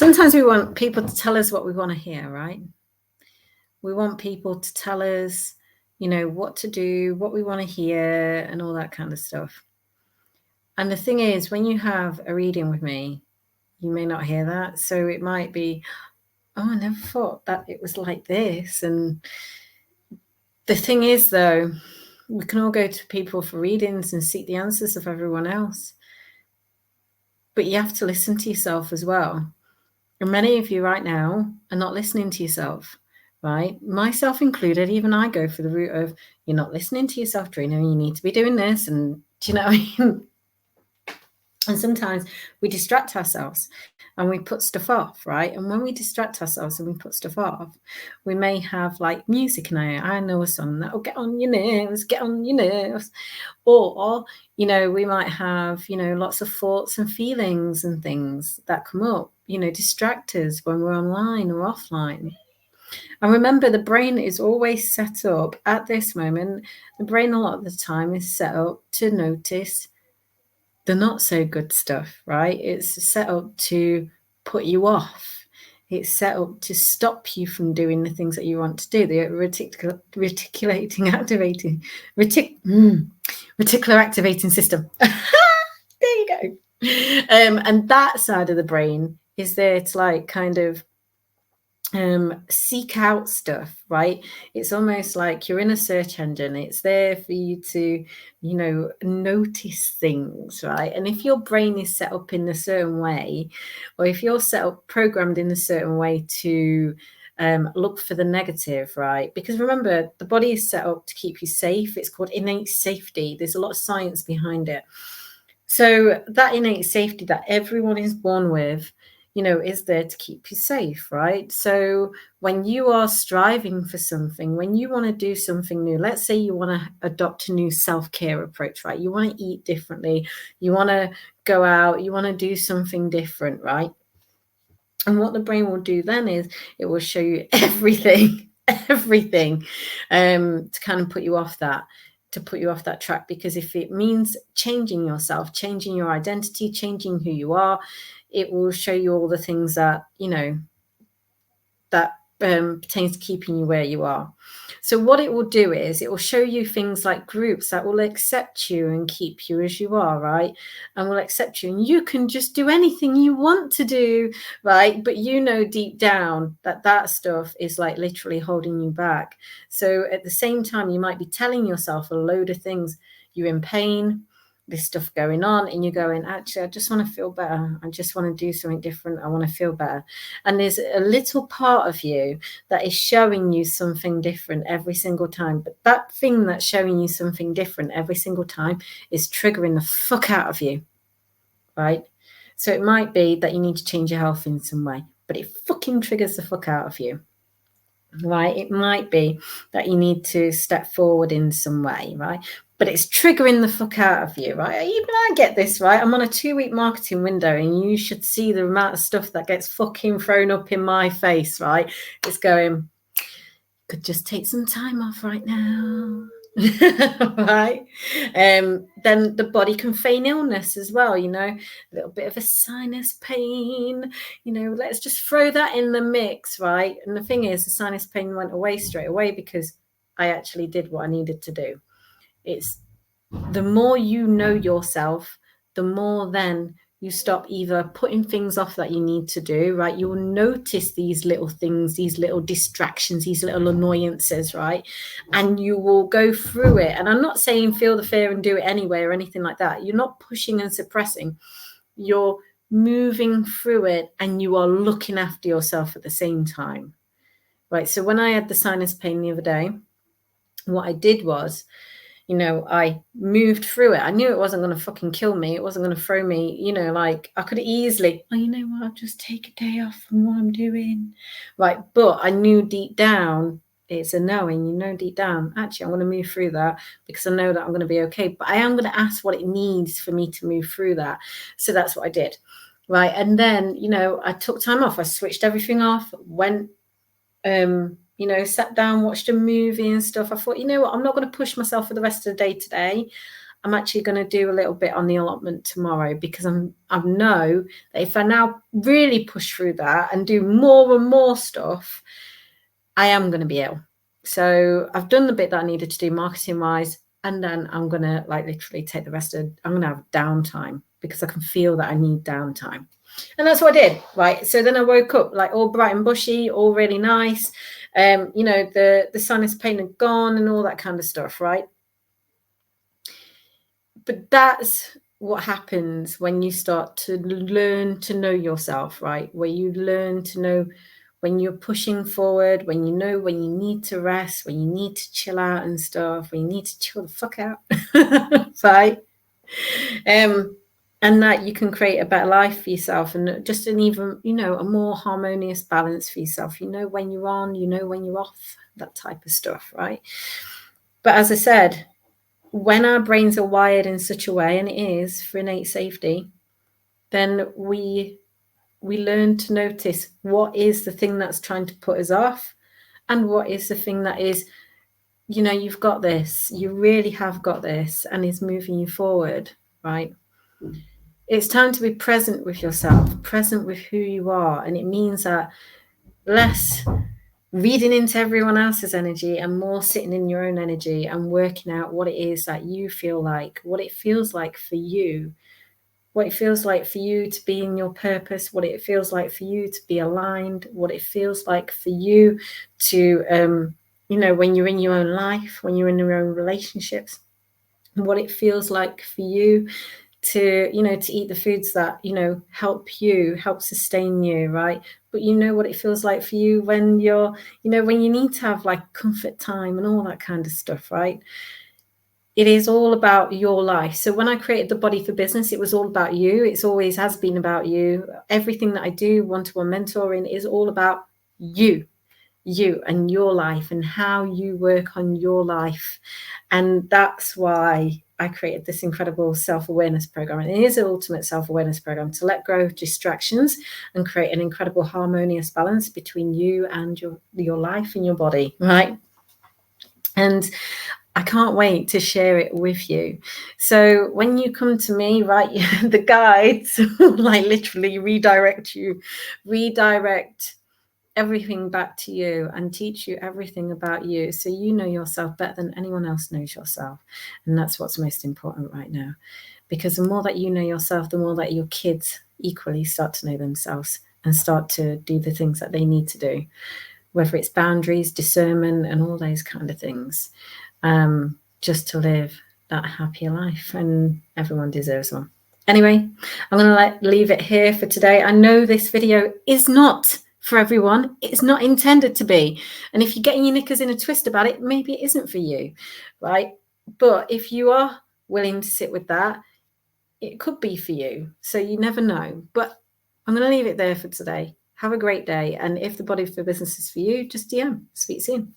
sometimes we want people to tell us what we want to hear, right? We want people to tell us, you know, what to do, what we want to hear, and all that kind of stuff. And the thing is, when you have a reading with me, you may not hear that. So it might be, oh, I never thought that it was like this. And the thing is, though, we can all go to people for readings and seek the answers of everyone else. But you have to listen to yourself as well. And many of you right now are not listening to yourself, right? Myself included. Even I go for the route of, you're not listening to yourself, Trina. You need to be doing this. And do you know what I mean? And sometimes we distract ourselves and we put stuff off, right? And when we distract ourselves and we put stuff off, we may have like music in our ear. I know a song that'll get on your nerves, get on your nerves. Or, you know, we might have, you know, lots of thoughts and feelings and things that come up, you know, distract us when we're online or offline. And remember, the brain is always set up at this moment. The brain a lot of the time is set up to notice the not so good stuff, right? It's set up to put you off. It's set up to stop you from doing the things that you want to do. The reticular activating system. There you go. And that side of the brain is there to like kind of seek out stuff, right? It's almost like you're in a search engine. It's there for you to, you know, notice things, right? And if your brain is set up in a certain way, or if you're set up programmed in a certain way to look for the negative, right? Because remember, the body is set up to keep you safe. It's called innate safety. There's a lot of science behind it. So that innate safety that everyone is born with, you know, is there to keep you safe, right? So when you are striving for something, when you want to do something new, let's say you want to adopt a new self-care approach, right? You want to eat differently, you want to go out, you want to do something different, right? And what the brain will do then is it will show you everything to kind of put you off that, to put you off that track. Because if it means changing yourself, changing your identity, changing who you are, it will show you all the things that, you know, that pertains to keeping you where you are. So what it will do is it will show you things like groups that will accept you and keep you as you are, right? And will accept you, and you can just do anything you want to do, right? But you know deep down that that stuff is like literally holding you back. So at the same time, you might be telling yourself a load of things. You're in pain, this stuff going on, and you're going, actually, I just want to feel better. I just want to do something different. I want to feel better. And there's a little part of you that is showing you something different every single time. But that thing that's showing you something different every single time is triggering the fuck out of you, right? So it might be that you need to change your health in some way, but it fucking triggers the fuck out of you. Right? It might be that you need to step forward in some way, right? But it's triggering the fuck out of you, right? Even I get this, right? I'm on a 2-week marketing window, and you should see the amount of stuff that gets fucking thrown up in my face, right? It's going, could just take some time off right now. Right? Then the body can feign illness as well, you know, a little bit of a sinus pain, you know, let's just throw that in the mix, right? And the thing is, the sinus pain went away straight away because I actually did what I needed to do. It's the more you know yourself, the more then you stop either putting things off that you need to do, right? You will notice these little things, these little distractions, these little annoyances, right? And you will go through it. And I'm not saying feel the fear and do it anyway or anything like that. You're not pushing and suppressing. You're moving through it, and you are looking after yourself at the same time, right? So when I had the sinus pain the other day, what I did was, you know, I moved through it. I knew it wasn't going to fucking kill me. It wasn't going to throw me, you know, like I could easily, oh, you know what, I'll just take a day off from what I'm doing. Right. But I knew deep down, it's a knowing, you know, deep down, actually, I'm going to move through that because I know that I'm going to be okay. But I am going to ask what it needs for me to move through that. So that's what I did. Right. And then, you know, I took time off. I switched everything off, went, you know, sat down, watched a movie and stuff. I thought, you know what, I'm not going to push myself for the rest of the day today. I'm actually going to do a little bit on the allotment tomorrow, because I know that if I now really push through that and do more and more stuff, I am going to be ill. So I've done the bit that I needed to do marketing wise, and then I'm going to like literally take the rest of, I'm going to have downtime, because I can feel that I need downtime. And that's what I did, right? So then I woke up like all bright and bushy, all really nice. You know, the sinus pain had gone and all that kind of stuff, right? But that's what happens when you start to learn to know yourself, right? Where you learn to know when you're pushing forward, when you know when you need to rest, when you need to chill out and stuff, when you need to chill the fuck out, right? And that you can create a better life for yourself, and just an even, you know, a more harmonious balance for yourself. You know when you're on, you know when you're off, that type of stuff, right? But as I said, when our brains are wired in such a way, and it is for innate safety, then we learn to notice what is the thing that's trying to put us off, and what is the thing that is, you know, you've got this, you really have got this, and is moving you forward, right? It's time to be present with yourself, present with who you are. And it means that less reading into everyone else's energy and more sitting in your own energy and working out what it is that you feel like, what it feels like for you, what it feels like for you to be in your purpose, what it feels like for you to be aligned, what it feels like for you to, you know, when you're in your own life, when you're in your own relationships, what it feels like for you to, you know, to eat the foods that, you know, help you, help sustain you, right? But you know what it feels like for you when you're, you know, when you need to have like comfort time and all that kind of stuff, right? It is all about your life. So when I created the Body for Business, it was all about you. It's always has been about you. Everything that I do, one-to-one mentoring, is all about you and your life and how you work on your life. And that's why I created this incredible self-awareness program. And it is an ultimate self-awareness program to let go of distractions and create an incredible harmonious balance between you and your life and your body, right? And I can't wait to share it with you. So when you come to me, right, the guides like literally redirect everything back to you and teach you everything about you, so you know yourself better than anyone else knows yourself. And that's what's most important right now, because the more that you know yourself, the more that your kids equally start to know themselves and start to do the things that they need to do, whether it's boundaries, discernment, and all those kind of things, just to live that happier life. And everyone deserves one. Anyway, I'm going to leave it here for today. I know this video is not for everyone. It's not intended to be. And if you're getting your knickers in a twist about it, maybe it isn't for you, right? But if you are willing to sit with that, it could be for you. So you never know. But I'm going to leave it there for today. Have a great day. And if the Body for Business is for you, just DM. Speak soon.